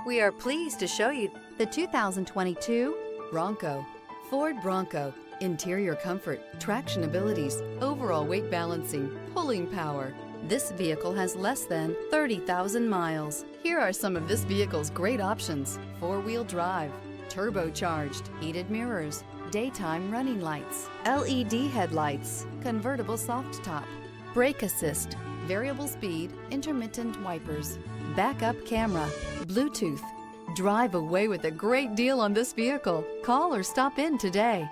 We are pleased to show you the 2022 Bronco. Ford Bronco. Interior comfort, traction abilities, overall weight balancing, pulling power. This vehicle has less than 30,000 miles. Here are some of this vehicle's great options: four-wheel drive, turbocharged, heated mirrors, daytime running lights, LED headlights, convertible soft top, brake assist, variable speed, intermittent wipers, backup camera, Bluetooth. Drive away with a great deal on this vehicle. Call or stop in today.